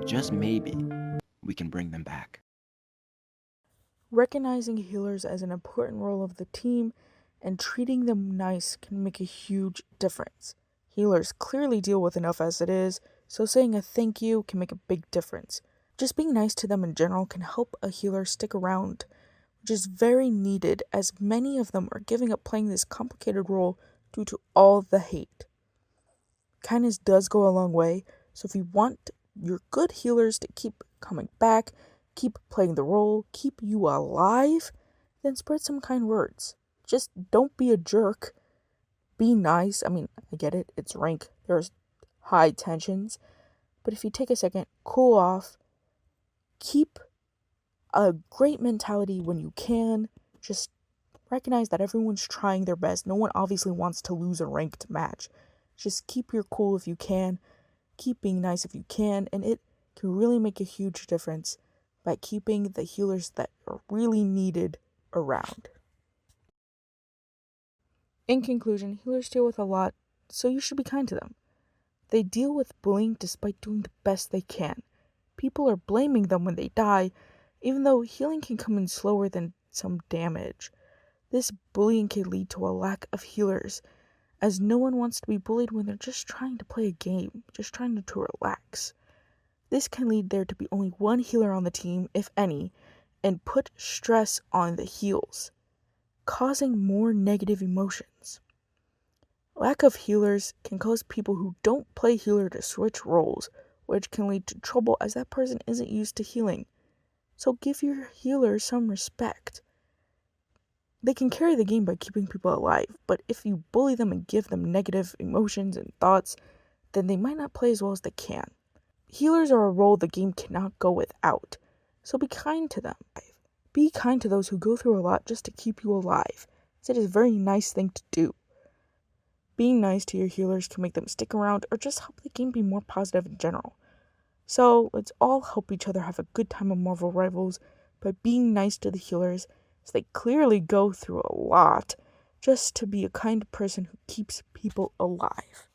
just maybe, we can bring them back. Recognizing healers as an important role of the team and treating them nice can make a huge difference. Healers clearly deal with enough as it is, so saying a thank you can make a big difference. Just being nice to them in general can help a healer stick around, which is very needed as many of them are giving up playing this complicated role due to all the hate. Kindness does go a long way, so if you want your good healers to keep coming back, keep playing the role, keep you alive, then spread some kind words. Just don't be a jerk. Be nice. I mean, I get it, it's rank, there's high tensions, but if you take a second, cool off, keep a great mentality when you can, just Recognize that everyone's trying their best. No one obviously wants to lose a ranked match. Just keep your cool if you can, keep being nice if you can, and it can really make a huge difference by keeping the healers that are really needed around. In conclusion, healers deal with a lot, so you should be kind to them. They deal with bullying despite doing the best they can. People are blaming them when they die, even though healing can come in slower than some damage. This bullying can lead to a lack of healers, as no one wants to be bullied when they're just trying to play a game, just trying to relax. This can lead there to be only one healer on the team, if any, and put stress on the heals, causing more negative emotions. Lack of healers can cause people who don't play healer to switch roles, which can lead to trouble as that person isn't used to healing. So give your healer some respect. They can carry the game by keeping people alive, but if you bully them and give them negative emotions and thoughts, then they might not play as well as they can. Healers are a role the game cannot go without, so be kind to them. Be kind to those who go through a lot just to keep you alive. It is a very nice thing to do. Being nice to your healers can make them stick around or just help the game be more positive in general. So let's all help each other have a good time on Marvel Rivals by being nice to the healers, as they clearly go through a lot just to be a kind person who keeps people alive.